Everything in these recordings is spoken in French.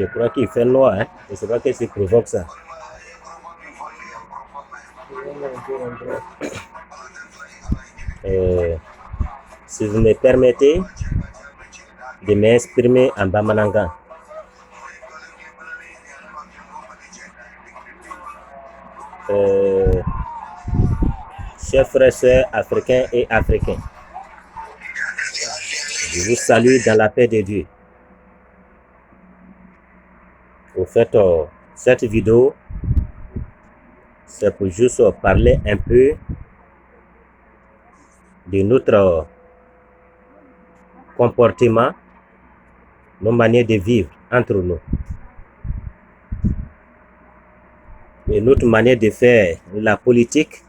Je crois qu'il fait noir, hein. Je ne sais pas qu'est-ce qui provoque ça. Si vous me permettez de m'exprimer en Bamanangan. Chers frères et sœurs africains et africains, je vous salue dans la paix de Dieu. Au fait, cette vidéo, c'est pour juste parler un peu de notre comportement, nos manières de vivre entre nous et notre manière de faire la politique.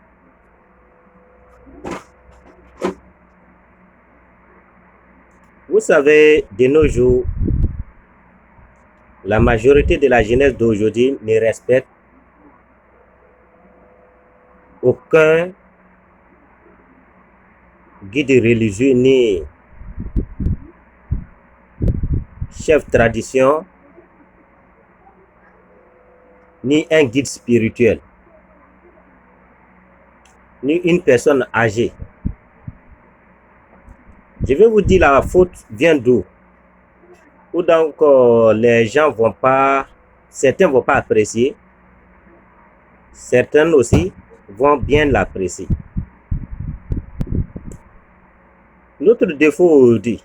Vous savez, de nos jours, la majorité de la jeunesse d'aujourd'hui ne respecte aucun guide religieux ni chef tradition ni un guide spirituel ni une personne âgée. Je vais vous dire la faute vient d'où. Ou donc les gens vont pas, certains vont pas apprécier, certains aussi vont bien l'apprécier. Notre défaut aujourd'hui,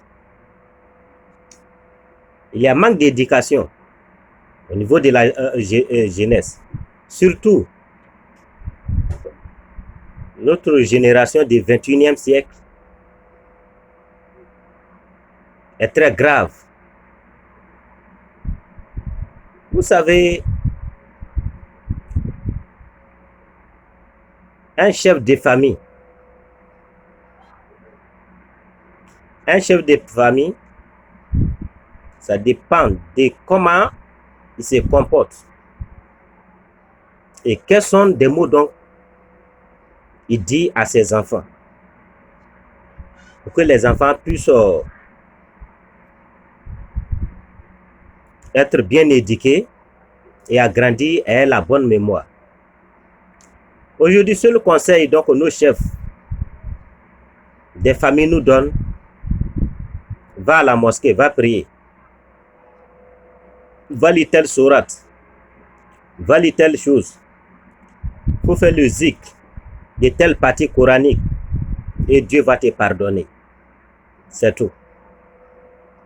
il y a manque d'éducation au niveau de la jeunesse. Surtout, notre génération du 21e siècle est très grave. Vous savez, un chef de famille, ça dépend de comment il se comporte et quels sont des mots donc il dit à ses enfants pour que les enfants puissent être bien éduqués et agrandir et la bonne mémoire. Aujourd'hui, seul conseil donc nos chefs des familles nous donnent: va à la mosquée, va prier, va lire telle sourate, va lire telle chose, faut faire le zikr de telle partie coranique et Dieu va te pardonner. C'est tout.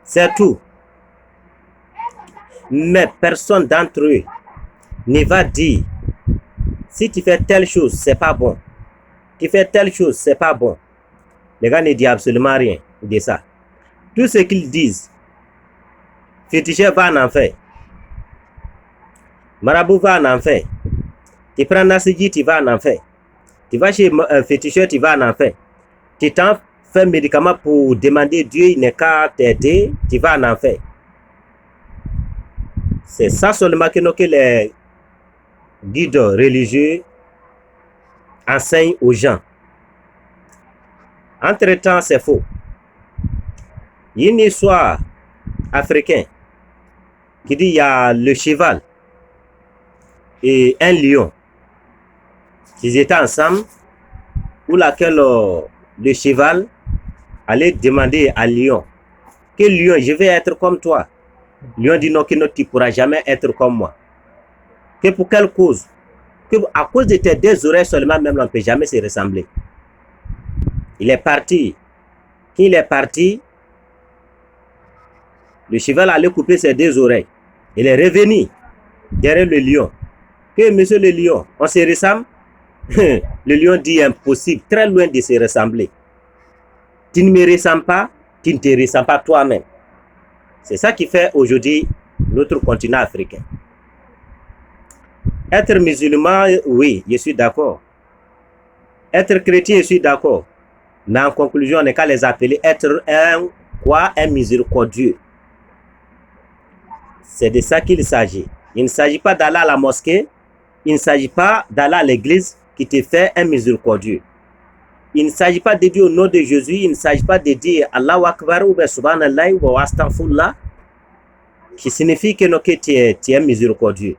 C'est tout. Mais personne d'entre eux ne va dire: si tu fais telle chose, c'est pas bon. Tu fais telle chose, c'est pas bon. Les gars ne disent absolument rien de ça. Tout ce qu'ils disent, féticheur va en enfer, marabout va en enfer, tu prends Nasiji, tu vas en enfer, tu vas chez féticheur, tu vas en enfer, tu t'en fais un médicament pour demander Dieu, il n'est qu'à t'aider, tu vas en enfer. C'est ça seulement que les guides religieux enseignent aux gens. Entre-temps, c'est faux. Il y a une histoire africaine qui dit il y a le cheval et un lion. Ils étaient ensemble, où laquelle le cheval allait demander à lion: que lion, je vais être comme toi. Lion dit: non, que non, tu ne pourras jamais être comme moi. Que pour quelle cause? Que à cause de tes deux oreilles seulement, même on ne peut jamais se ressembler. Il est parti. Quand il est parti, le cheval allait couper ses deux oreilles. Il est revenu derrière le lion. Que monsieur le lion, on se ressemble? Le lion dit: impossible, très loin de se ressembler. Tu ne me ressembles pas, tu ne te ressembles pas toi-même. C'est ça qui fait aujourd'hui notre continent africain. Être musulman, oui, je suis d'accord. Être chrétien, je suis d'accord. Mais en conclusion, on n'est qu'à les appeler être un miséricordieux. C'est de ça qu'il s'agit. Il ne s'agit pas d'aller à la mosquée, il ne s'agit pas d'aller à l'église qui te fait un miséricordieux. Il ne s'agit pas de dire au nom de Jésus, il ne s'agit pas de dire Allahu Akbar ou Subhanallah ou Astaghfirullah. qui signifie que, non, que tu es miséricordieux.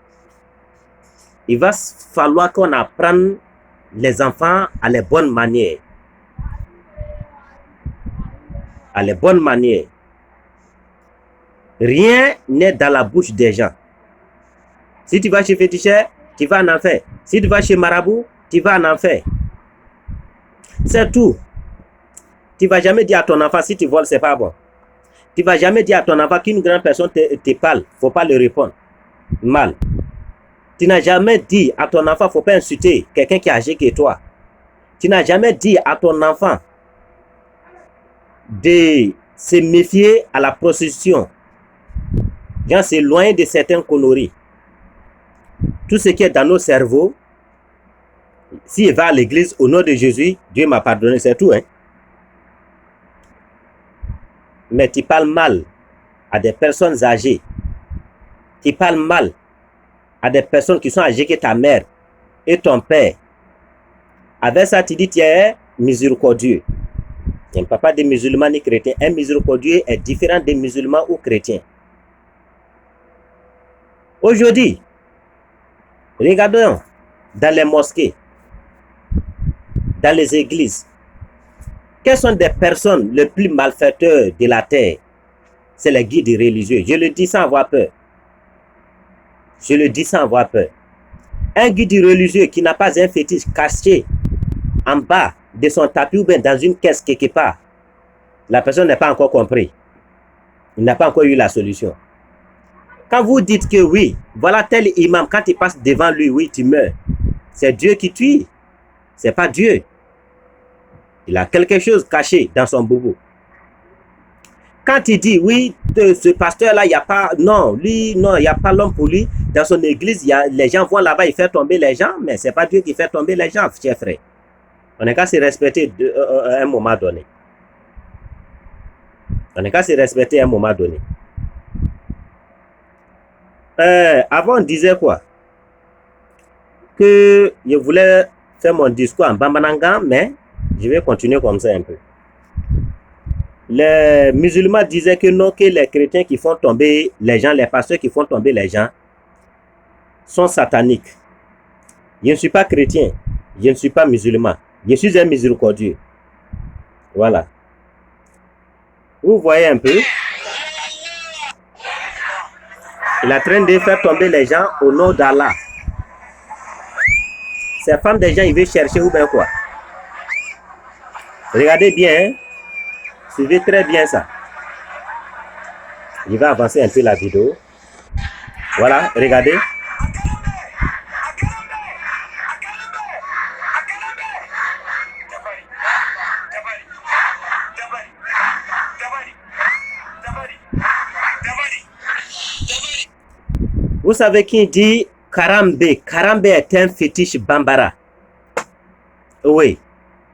Il va falloir qu'on apprenne les enfants à les bonnes manières. À les bonnes manières. Rien n'est dans la bouche des gens. Si tu vas chez féticheur, tu vas en enfer. Si tu vas chez marabout, tu vas en enfer. C'est tout. Tu ne vas jamais dire à ton enfant, si tu voles, c'est pas bon. Tu ne vas jamais dire à ton enfant qu'une grande personne te parle. Il ne faut pas le répondre. Mal. Tu n'as jamais dit à ton enfant, il ne faut pas insulter quelqu'un qui est âgé que toi. Tu n'as jamais dit à ton enfant de se méfier à la prostitution. Genre, c'est loin de certaines conneries. Tout ce qui est dans nos cerveaux, s'il va à l'église au nom de Jésus, Dieu m'a pardonné, c'est tout. Hein? Mais tu parles mal à des personnes âgées. Tu parles mal à des personnes qui sont âgées que ta mère et ton père. Avec ça, tu dis tu es miséricordieux. Il n'y a pas de musulmans ni chrétiens. Un miséricordieux est différent des musulmans ou chrétiens. Aujourd'hui, regardons dans les mosquées, dans les églises, quelles sont des personnes les plus malfaiteurs de la terre? C'est les guides religieux. Je le dis sans avoir peur. Je le dis sans avoir peur. Un guide religieux qui n'a pas un fétiche caché en bas de son tapis ou bien dans une caisse quelque part, la personne n'a pas encore compris. Il n'a pas encore eu la solution. Quand vous dites que oui, voilà tel imam, quand il passe devant lui, oui, tu meurs. C'est Dieu qui tue. C'est pas Dieu. Il a quelque chose caché dans son boubou. Quand il dit, oui, ce pasteur-là, il n'y a pas, non, lui, non, il n'y a pas l'homme pour lui. Dans son église, les gens vont là-bas, il fait tomber les gens, mais ce n'est pas Dieu qui fait tomber les gens, chers frères. On n'est qu'à se respecter à un moment donné. On n'est qu'à se respecter à un moment donné. Avant, on disait quoi? Que je voulais faire mon discours en bambananga, mais je vais continuer comme ça un peu. Les musulmans disaient que non, que les chrétiens qui font tomber les gens, les pasteurs qui font tomber les gens, sont sataniques. Je ne suis pas chrétien, je ne suis pas musulman, je suis un miséricordieux. Voilà. Vous voyez un peu? Il est en train de faire tomber les gens au nom d'Allah. Ces femmes des gens, ils veulent chercher ou bien quoi? Regardez bien, hein? Suivez très bien ça. Je vais avancer un peu la vidéo. Voilà, regardez. Vous savez qui dit Karambe? Karambe est un fétiche bambara. Oui,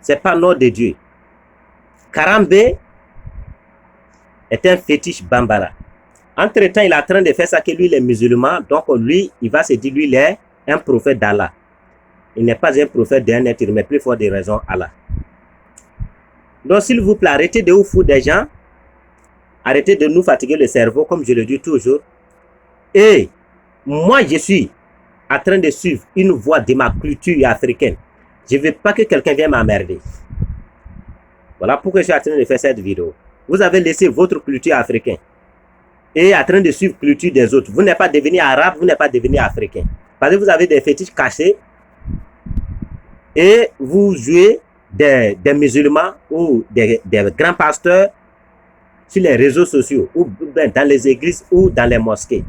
c'est pas nom de Dieu. Karambe est un fétiche bambara. Entre-temps, il est en train de faire ça que lui, il est musulman. Donc, lui, il va se dire, lui, il est un prophète d'Allah. Il n'est pas un prophète d'un être, mais plus fort des raisons, Allah. Donc, s'il vous plaît, arrêtez de vous foutre des gens. Arrêtez de nous fatiguer le cerveau, comme je le dis toujours. Et moi, je suis en train de suivre une voie de ma culture africaine. Je ne veux pas que quelqu'un vienne m'emmerder. Voilà pourquoi je suis en train de faire cette vidéo. Vous avez laissé votre culture africaine et en train de suivre la culture des autres. Vous n'êtes pas devenu arabe, vous n'êtes pas devenu africain. Parce que vous avez des fétiches cachés et vous jouez des musulmans ou des grands pasteurs sur les réseaux sociaux ou dans les églises ou dans les mosquées.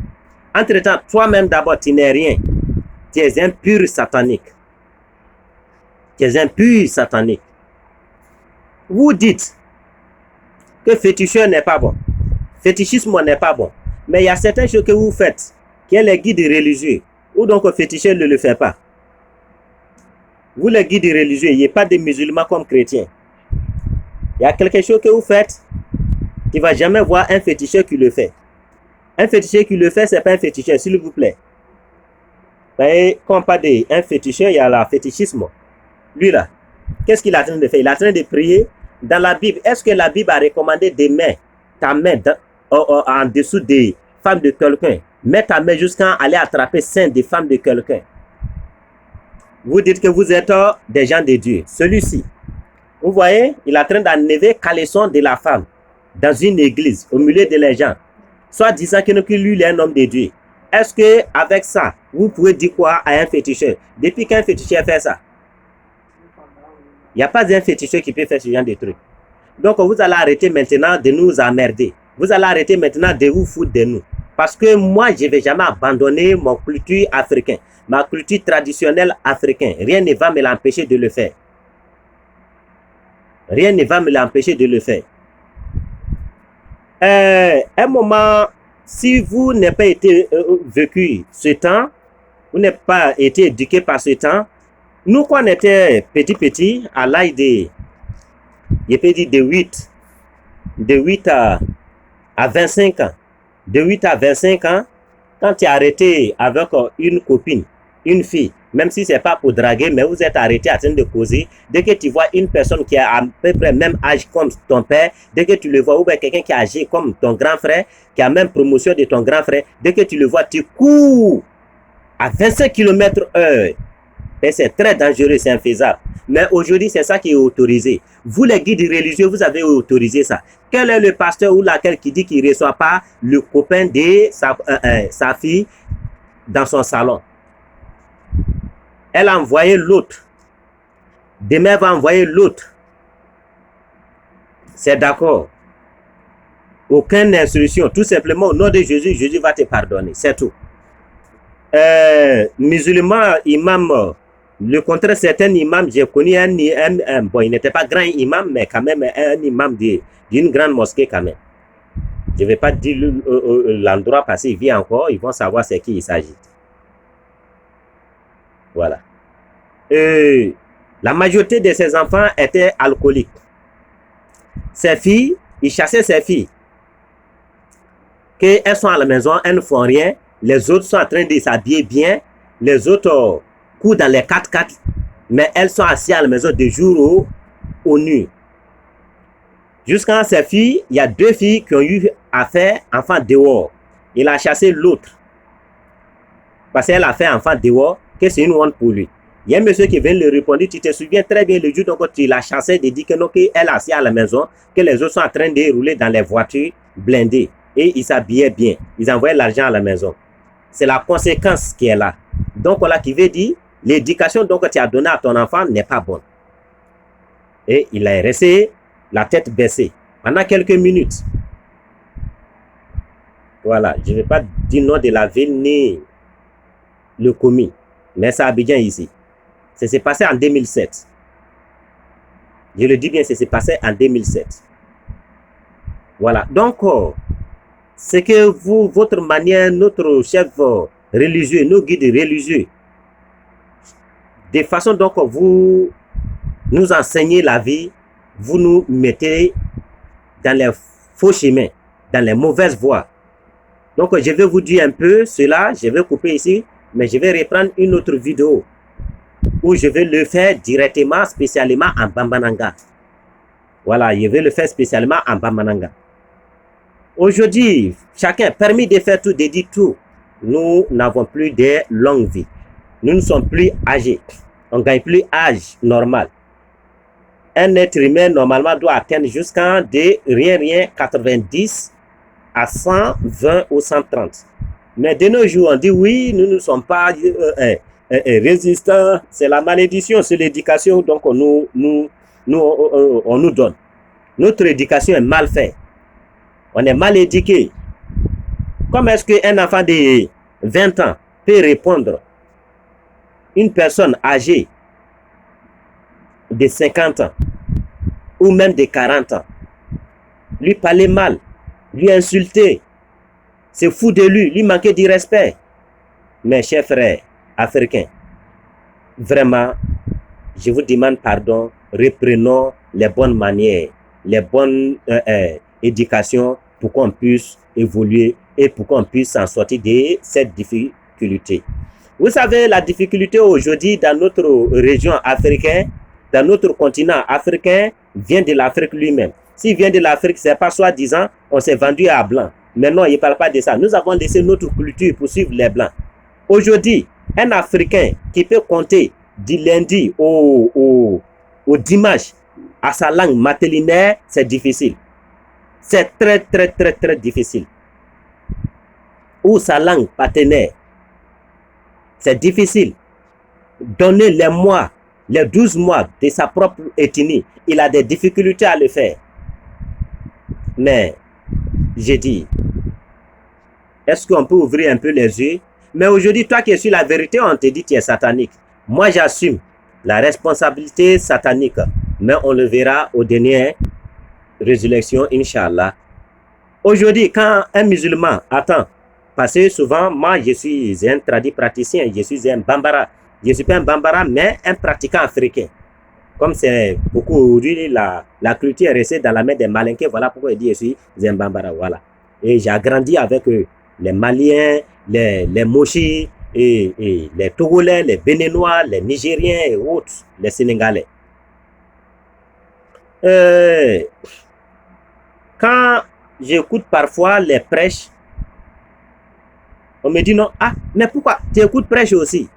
Entre-temps, toi-même d'abord, tu n'es rien. Tu es un pur satanique. Tu es un pur satanique. Vous dites que féticheur n'est pas bon. Fétichisme n'est pas bon. Mais il y a certaines choses que vous faites, qui est les guides religieux, ou donc le féticheur ne le fait pas. Vous les guides religieux, il n'y a pas de musulmans comme chrétiens. Il y a quelque chose que vous faites, tu ne vas jamais voir un féticheur qui le fait. Un féticheur qui le fait, ce n'est pas un féticheur, s'il vous plaît. Mais quand on parle d'un féticheur, il y a le fétichisme. Lui là, qu'est-ce qu'il est en train de faire? Il est en train de prier. Dans la Bible, est-ce que la Bible a recommandé de mettre ta main en dessous des femme de quelqu'un, met ta main jusqu'à aller attraper sein des femmes de quelqu'un. Vous dites que vous êtes des gens de Dieu. Celui-ci, vous voyez, il est en train d'enlever caleçon de la femme dans une église, au milieu de gens, soit disant que lui, il est un homme de Dieu. Est-ce qu'avec ça, vous pouvez dire quoi à un féticheur? Depuis qu'un féticheur fait ça, il n'y a pas d'un féticheur qui peut faire ce genre de trucs. Donc, vous allez arrêter maintenant de nous emmerder. Vous allez arrêter maintenant de vous foutre de nous. Parce que moi, je ne vais jamais abandonner mon culture africaine, ma culture traditionnelle africaine. Rien ne va me l'empêcher de le faire. Rien ne va me l'empêcher de le faire. Un moment, si vous n'avez pas été vécu ce temps, vous n'avez pas été éduqué par ce temps, nous, quand on était petit, à l'âge de, je peux dire de 8 à 25 ans, de 8 à 25 ans, quand tu es arrêté avec une copine, une fille, même si ce n'est pas pour draguer, mais vous êtes arrêté en train de causer, dès que tu vois une personne qui a à peu près le même âge comme ton père, dès que tu le vois, ou bien quelqu'un qui a âgé comme ton grand frère, qui a la même promotion de ton grand frère, dès que tu le vois, tu cours à 25 km/h. Et c'est très dangereux, c'est infaisable. Mais aujourd'hui, c'est ça qui est autorisé. Vous, les guides religieux, vous avez autorisé ça. Quel est le pasteur ou laquelle qui dit qu'il ne reçoit pas le copain de sa fille dans son salon? Elle a envoyé l'autre. Demain, elle va envoyer l'autre. C'est d'accord. Aucune instruction. Tout simplement, au nom de Jésus, Jésus va te pardonner. C'est tout. Musulman, imam, le contraire, certains imams, j'ai connu bon, il n'était pas grand imam, mais quand même un imam d'une grande mosquée quand même. Je ne vais pas dire l'endroit parce qu'il vit encore, ils vont savoir c'est qui il s'agit. Voilà. La majorité de ses enfants étaient alcooliques. Ses filles, il chassait ses filles. Qu'elles sont à la maison, elles ne font rien. Les autres sont en train de s'habiller bien. Les autres courent dans les 4x4. Mais elles sont assises à la maison de jour au nu. Jusqu'à ces filles, il y a 2 filles qui ont eu à faire enfant dehors. Il a chassé l'autre. Parce qu'elle a fait enfant dehors, que c'est une honte pour lui. Il y a un monsieur qui vient lui répondre, tu te souviens très bien le jour donc tu l'as chassé, de dire que non, qu'elle est assise à la maison, que les autres sont en train de rouler dans les voitures blindées. Et ils s'habillaient bien. Ils envoyaient l'argent à la maison. C'est la conséquence qui est là. Donc voilà qui veut dire, l'éducation que tu as donnée à ton enfant n'est pas bonne. Et il est resté la tête baissée pendant quelques minutes. Voilà, je ne vais pas dire nom de la ville ni le commis, mais c'est Abidjan ici. Ça s'est passé en 2007. Je le dis bien, ça s'est passé en 2007. Voilà, donc, c'est que vous, votre manière, notre chef religieux, nos guides religieux, de façon donc vous nous enseignez la vie, vous nous mettez dans les faux chemins, dans les mauvaises voies. Donc, je vais vous dire un peu cela, je vais couper ici, mais je vais reprendre une autre vidéo où je vais le faire directement, spécialement en Bambananga. Voilà, je vais le faire spécialement en Bambananga. Aujourd'hui, chacun permis de faire tout, de dire tout. Nous n'avons plus de longue vie. Nous ne sommes plus âgés. On ne gagne plus âge normal. Un être humain, normalement, doit atteindre jusqu'à rien 90 à 120 ou 130. Mais de nos jours, on dit oui, nous ne sommes pas résistants. C'est la malédiction, c'est l'éducation donc on nous donne. Notre éducation est mal faite. On est mal éduqué. Comment est-ce qu'un enfant de 20 ans peut répondre une personne âgée de 50 ans ou même de 40 ans, lui parler mal, lui insulter, se foutre de lui manquer de respect? Mes chers frères africains, vraiment, je vous demande pardon, reprenons les bonnes manières, les bonnes éducations pour qu'on puisse évoluer et pour qu'on puisse s'en sortir de cette difficulté. Vous savez, la difficulté aujourd'hui dans notre région africaine, dans notre continent africain, vient de l'Afrique lui-même. S'il vient de l'Afrique, ce n'est pas soi-disant, on s'est vendu à blanc. Mais non, il ne parle pas de ça. Nous avons laissé notre culture pour suivre les Blancs. Aujourd'hui, un Africain qui peut compter du lundi au dimanche à sa langue matrilinéaire, c'est difficile. C'est très, très, très, très difficile. Ou sa langue partenaire, c'est difficile. Donner les mois, les 12 mois de sa propre ethnie, il a des difficultés à le faire. Mais, j'ai dit, est-ce qu'on peut ouvrir un peu les yeux? Mais aujourd'hui, toi qui es sur la vérité, on te dit que tu es satanique. Moi, j'assume la responsabilité satanique. Mais on le verra aux dernières résurrections, Inch'Allah. Aujourd'hui, quand un musulman attend, parce que souvent, moi, je suis un tradit praticien, je suis un bambara. Je ne suis pas un bambara, mais un pratiquant africain. Comme c'est beaucoup aujourd'hui, la culture est restée dans la main des Malinqués, voilà pourquoi il dit je suis un bambara. Voilà. Et j'ai grandi avec les Maliens, les Mochis, et les Togolais, les Béninois, les Nigériens et autres, les Sénégalais. Quand j'écoute parfois les prêches, on me dit non, ah, mais pourquoi tu écoutes prêche aussi?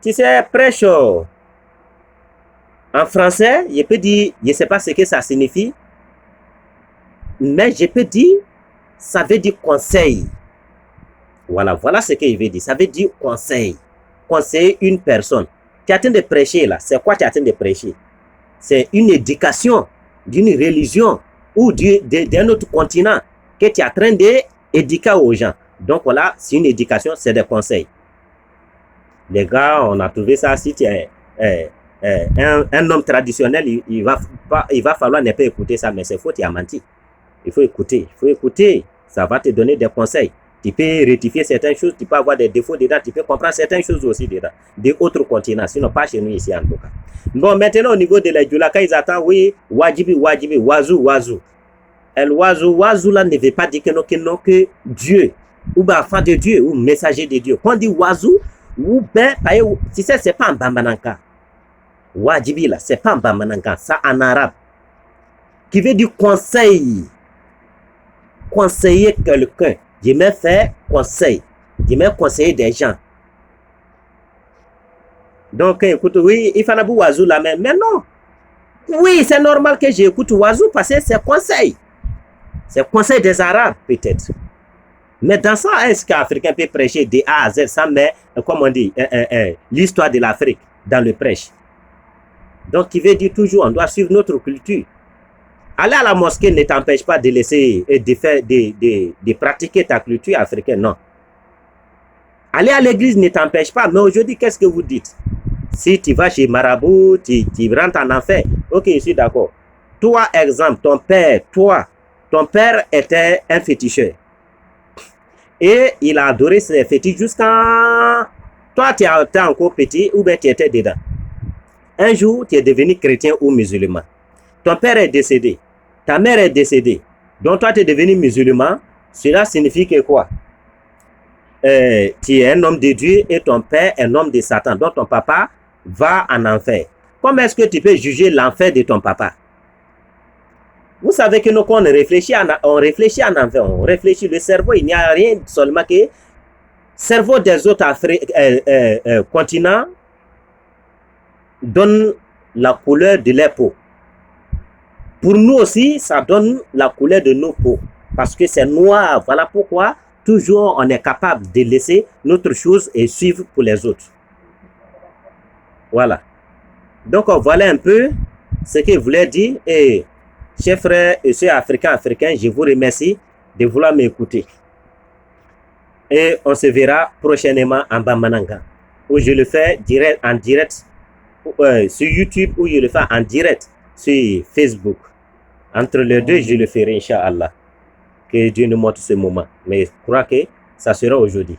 Tu sais, prêche en français, je peux dire, je ne sais pas ce que ça signifie, mais je peux dire, ça veut dire conseil. Voilà ce qu'il veut dire. Ça veut dire conseil. Conseiller une personne. Tu es en train de prêcher là. C'est quoi tu es en train de prêcher? C'est une éducation d'une religion ou d'un autre continent que tu es en train d'éduquer aux gens. Donc voilà, c'est une éducation, c'est des conseils. Les gars, on a trouvé ça. Si tu es un homme traditionnel, il va falloir ne pas écouter ça, mais c'est faux, tu as menti. Il faut écouter. Ça va te donner des conseils. Tu peux rectifier certaines choses, tu peux avoir des défauts dedans, tu peux comprendre certaines choses aussi dedans, d'autres continents, sinon pas chez nous ici en tout cas. Bon, maintenant au niveau de la Djoula, quand ils attendent, oui, wajibi, wazou. El wazou là ne veut pas dire que Dieu, ou bien enfant de Dieu, ou messager de Dieu. Quand on dit wazou, ou ben, tu sais, c'est pas en Bambananka. Wajibi là, c'est pas en Bambananka, ça en arabe. Qui veut dire conseil. Conseiller quelqu'un. Je me fais conseil. Je me conseiller des gens. Donc, écoute, oui, il faut un oiseau là, mais non. Oui, c'est normal que j'écoute oiseau parce que c'est conseil. C'est conseil des Arabes, peut-être. Mais dans ça, est-ce qu'un Africain peut prêcher de A à Z sans mettre, comme on dit, l'histoire de l'Afrique dans le prêche? Donc, il veut dire toujours, on doit suivre notre culture. Aller à la mosquée ne t'empêche pas de laisser, de pratiquer ta culture africaine, non. Aller à l'église ne t'empêche pas, mais aujourd'hui, qu'est-ce que vous dites? Si tu vas chez Marabout, tu rentres en enfer. Ok, je suis d'accord. Toi, exemple, ton père était un féticheur. Et il a adoré ses fétiches jusqu'à... Toi, tu étais encore petit ou bien tu étais dedans. Un jour, tu es devenu chrétien ou musulman. Ton père est décédé. Ta mère est décédée. Donc toi, tu es devenu musulman. Cela signifie que quoi? Tu es un homme de Dieu et ton père est un homme de Satan. Donc ton papa va en enfer. Comment est-ce que tu peux juger l'enfer de ton papa? Vous savez que nous, quand on réfléchit en enfer, on réfléchit le cerveau, il n'y a rien seulement que le cerveau des autres continents donne la couleur de leur peau. Pour nous aussi, ça donne la couleur de nos peaux. Parce que c'est noir. Voilà pourquoi toujours on est capable de laisser notre chose et suivre pour les autres. Voilà. Donc voilà un peu ce que je voulais dire. Et chers frères et sœurs africains, je vous remercie de vouloir m'écouter. Et on se verra prochainement en Bambananka, où je le fais en direct sur YouTube, ou je le fais en direct sur Facebook. Entre les deux, je le ferai, Inch'Allah. Que Dieu nous montre ce moment. Mais je crois que ça sera aujourd'hui.